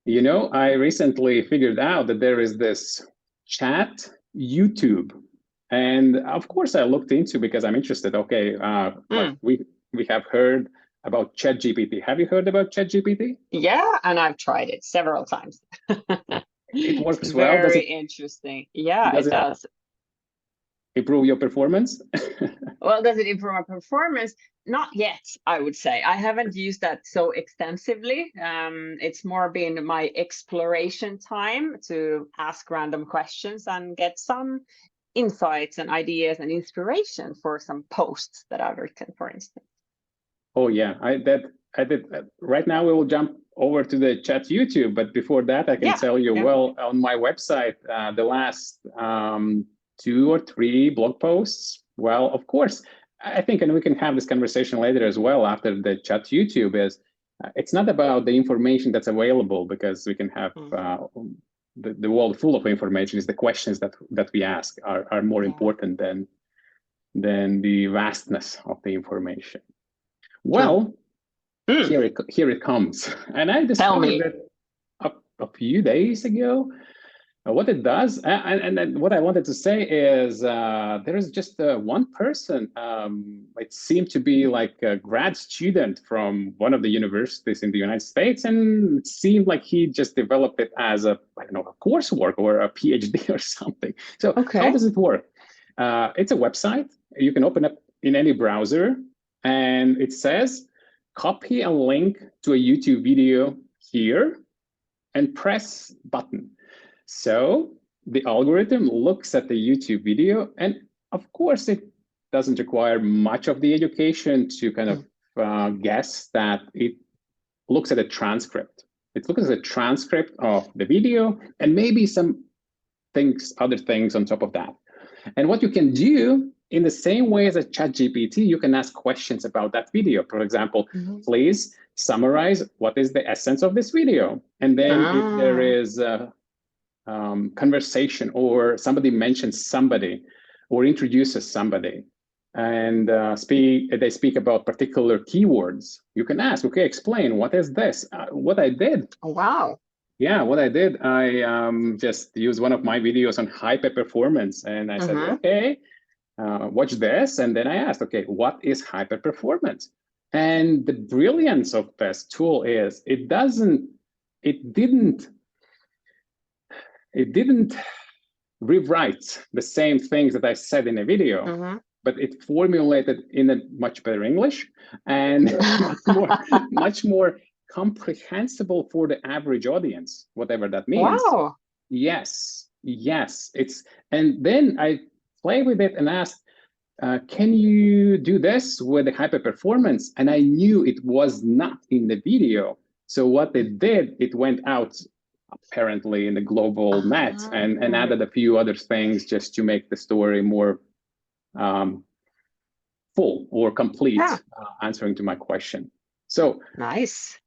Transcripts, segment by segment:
You know, I recently figured out that there is this Chat YouTube, and of course I looked into because I'm interested. Okay, like Mm. we have heard about ChatGPT. Have you heard about ChatGPT? Yeah, and I've tried it several times. It It's works well. very interesting. Yeah, Does it it does. improve your performance? Well, does it improve my performance? Not yet, I would say. I haven't used that so extensively. It's more been my exploration time to ask random questions and get some insights and ideas and inspiration for some posts that I've written, for instance. Oh yeah, I did. Right now we will jump over to the Chat YouTube, but before that, I can Yeah, tell you, yeah. well, on my website, the last 2 or 3 blog posts. Well, of course, I think, and we can have this conversation later as well after the Chat YouTube. Is it's not about the information that's available because we can have Mm, the world full of information. Is the questions that we ask are more yeah, important than the vastness of the information. true. Well, Mm, here it comes. And I tell discovered me. that a few days ago, what it does, and then what I wanted to say is there is just one person, it seemed to be like a grad student from one of the universities in the United States, and it seemed like he just developed it as a, I don't know, a coursework or a PhD or something. So how Okay. does it work? It's a website. You can open up in any browser, and it says, copy a link to a YouTube video here and press button. So the algorithm looks at the YouTube video, and of course, it doesn't require much of the education to kind of Mm, guess that it looks at a transcript. It looks at a transcript of the video and maybe some things, other things on top of that. And what you can do in the same way as a ChatGPT, you can ask questions about that video. For example, mhm. please summarize what is the essence of this video. And then if there Ah, is a conversation or somebody mentions somebody or introduces somebody and they speak about particular keywords, you can ask, okay, explain what is this? What I did, wow. yeah, what I did, I just used one of my videos on hyper performance, and I said, Hmm. okay, watch this, and then I asked, okay, what is hyper performance? And the brilliance of this tool is it didn't, it didn't rewrite the same things that I said in a video, Hmm. but it formulated in a much better English and much more comprehensible for the average audience, whatever that means. Wow. Yes, yes. And then I play with it and asked, can you do this with the hyper performance? And I knew it was not in the video. So what it did, it went out apparently in the global net and Ah, added a few other things just to make the story more um, full or yeah, complete, answering to my question. So, nice.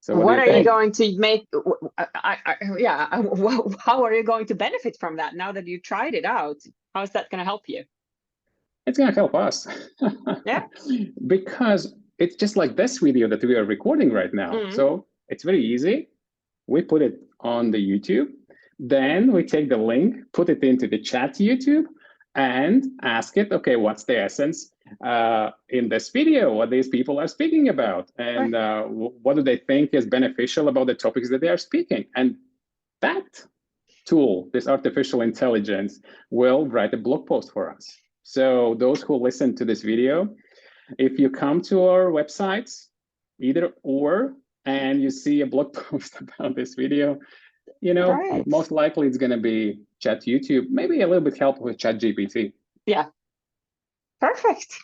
so what do What you are you think? going to make? Yeah, how are you going to benefit from that now that you tried it out? How is that going to help you? It's going to help us Yeah. because it's just like this video that we are recording right now. Mm. So it's very easy. We put it on the YouTube. Then we take the link, put it into the chat YouTube, and ask it, okay, what's the essence in this video? What these people are speaking about, and Right. what do they think is beneficial about the topics that they are speaking? And that tool, this artificial intelligence, will write a blog post for us. So those who listen to this video, if you come to our websites, either or, and you see a blog post about this video, Right. most likely it's going to be Chat YouTube, maybe a little bit help with Chat GPT. Yeah. Perfect.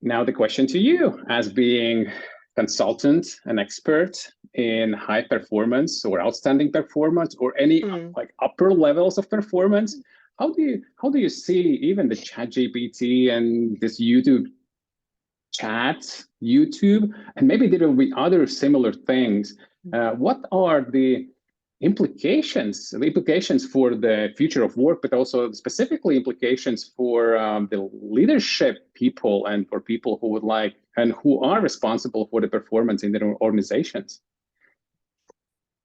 Now the question to you, as being consultant and expert in high performance or outstanding performance or any Mm. like upper levels of performance, how do you see even the Chat GPT and this YouTube, and maybe there will be other similar things. What are the implications for the future of work, but also specifically implications for the leadership people and for people who would like and who are responsible for the performance in their organizations?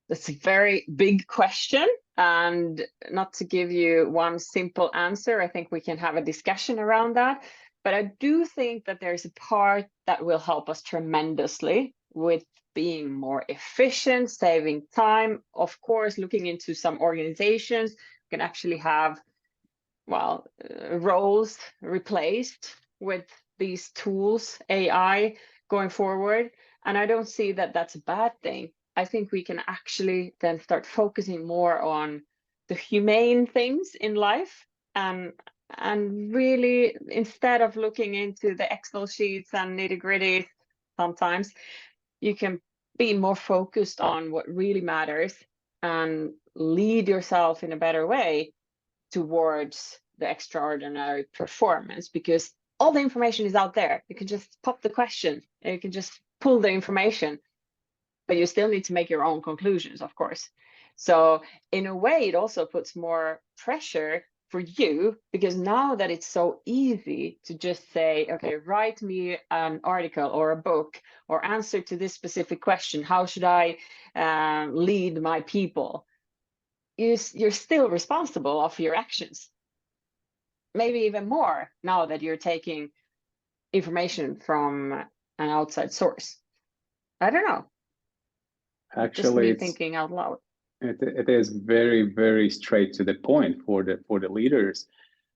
That's a very big question. And not to give you one simple answer, I think we can have a discussion around that. But I do think that there's a part that will help us tremendously with being more efficient, saving time. Of course, looking into some organizations can actually have, well, roles replaced with these tools, AI, going forward. And I don't see that that's a bad thing. I think we can actually then start focusing more on the humane things in life, and really, instead of looking into the Excel sheets and nitty-gritty, sometimes you can be more focused on what really matters and lead yourself in a better way towards the extraordinary performance, because all the information is out there. You can just pop the question, you can just pull the information, but you still need to make your own conclusions, of course. So in a way, it also puts more pressure for you, because now that it's so easy to just say, okay, write me an article or a book or answer to this specific question, how should I lead my people? You're still responsible of your actions. Maybe even more now that you're taking information from an outside source. I don't know. Actually, just me thinking out loud. It is very, very straight to the point for the leaders.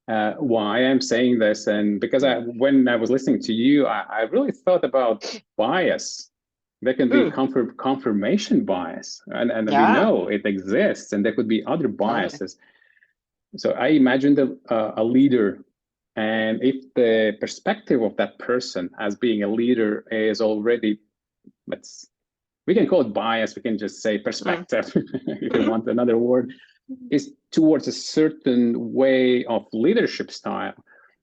Why I'm saying this, and because when I was listening to you, I really thought about bias. There can be confirmation bias, and we know it exists, and there could be other biases. So I imagined a leader, and if the perspective of that person as being a leader is already, we can call it bias, we can just say perspective, if you want another word, is towards a certain way of leadership style,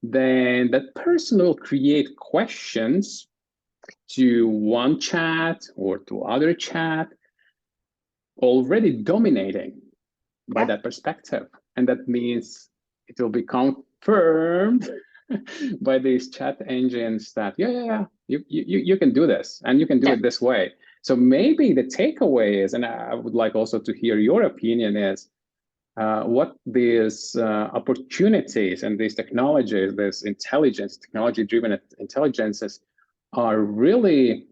then that person will create questions to one chat or to other chat, already dominating by that perspective. And that means it will be confirmed by these chat engines that, you can do this, and you can do it this way. So maybe the takeaway is, and I would like also to hear your opinion, is what these opportunities and these technologies, this intelligence, technology-driven intelligences, are really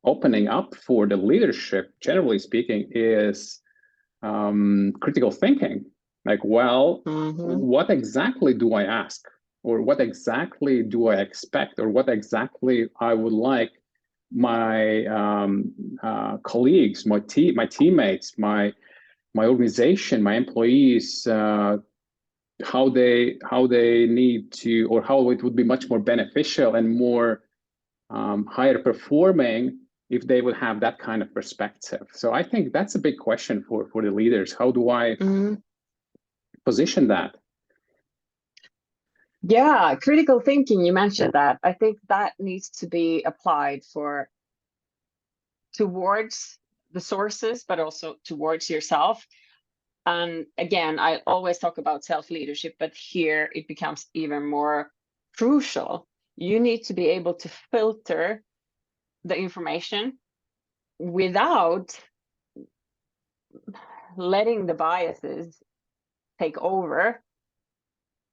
opening up for the leadership, generally speaking, is critical thinking. Like, well, what exactly do I ask? Or what exactly do I expect? Or what exactly I would like my colleagues, my teammates, my organization, my employees, how they need to, or how it would be much more beneficial and more higher performing if they would have that kind of perspective. So I think that's a big question for the leaders. How do I position that? Yeah, critical thinking, you mentioned that. I think that needs to be applied towards the sources, but also towards yourself. And again, I always talk about self-leadership, but here it becomes even more crucial. You need to be able to filter the information without letting the biases take over.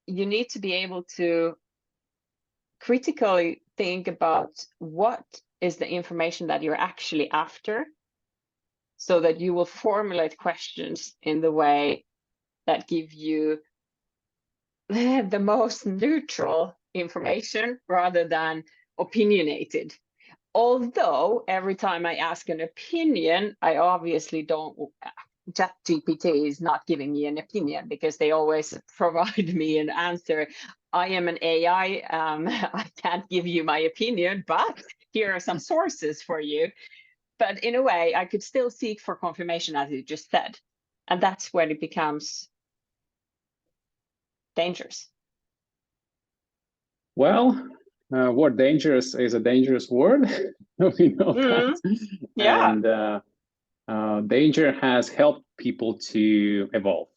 You need to be able to critically think about what is the information that you're actually after, so that you will formulate questions in the way that give you the most neutral information rather than opinionated. Although every time I ask an opinion, I obviously don't, ChatGPT is not giving me an opinion, because they always provide me an answer. I am an AI, I can't give you my opinion, but here are some sources for you. But in a way, I could still seek for confirmation, as you just said. And that's when it becomes dangerous. Well, word dangerous is a dangerous word. We know that. Yeah. And danger has helped people to evolve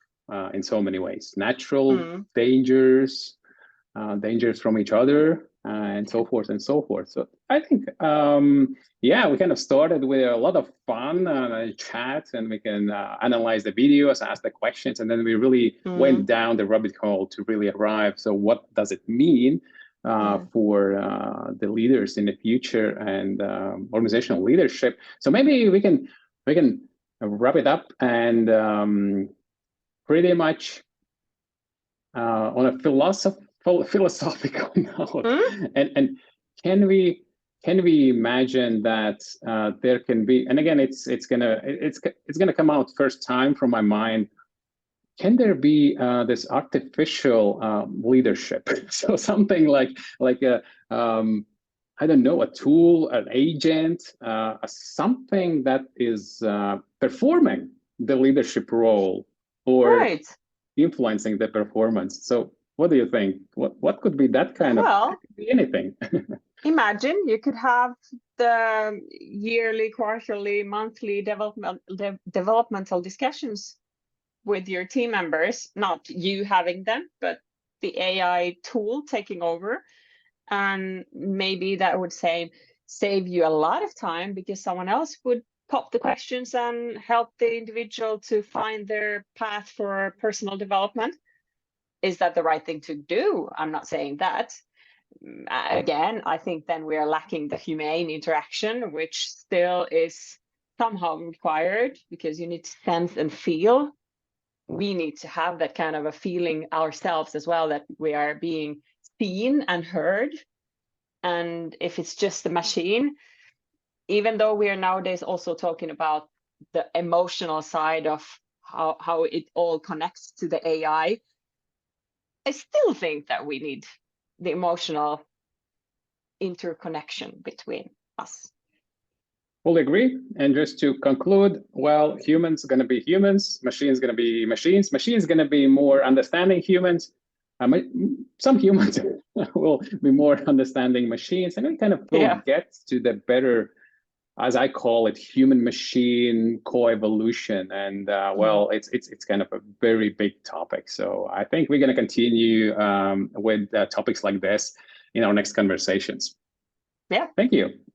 in so many ways. Natural dangers, dangers from each other, and so forth and so forth. So I think, yeah, we kind of started with a lot of fun chat, and we can analyze the videos, ask the questions, and then we really went down the rabbit hole to really arrive. So what does it mean for the leaders in the future and organizational leadership? So maybe we can wrap it up and pretty much on a philosophical note, and can we imagine that there can be, and again, it's gonna come out first time from my mind. Can there be this artificial leadership? So something like a I don't know, a tool, an agent, something that is performing the leadership role or influencing the performance. So what do you think? What could be that kind of, it could be anything. Imagine you could have the yearly, quarterly, monthly developmental discussions with your team members, not you having them, but the AI tool taking over. And maybe that would save you a lot of time, because someone else would pop the questions and help the individual to find their path for personal development. Is that the right thing to do? I'm not saying that. Again, I think then we are lacking the humane interaction, which still is somehow required, because you need to sense and feel. We need to have that kind of a feeling ourselves as well, that we are being seen and heard. And if it's just a machine, even though we are nowadays also talking about the emotional side of how it all connects to the AI, I still think that we need the emotional interconnection between us. Fully agree. And just to conclude, well, humans are going to be humans, machines going to be machines, machines going to be more understanding humans. Some humans will be more understanding machines, and we kind of will get to the better, as I call it, human-machine co-evolution. And well, it's kind of a very big topic. So I think we're going to continue with topics like this in our next conversations. Yeah. Thank you.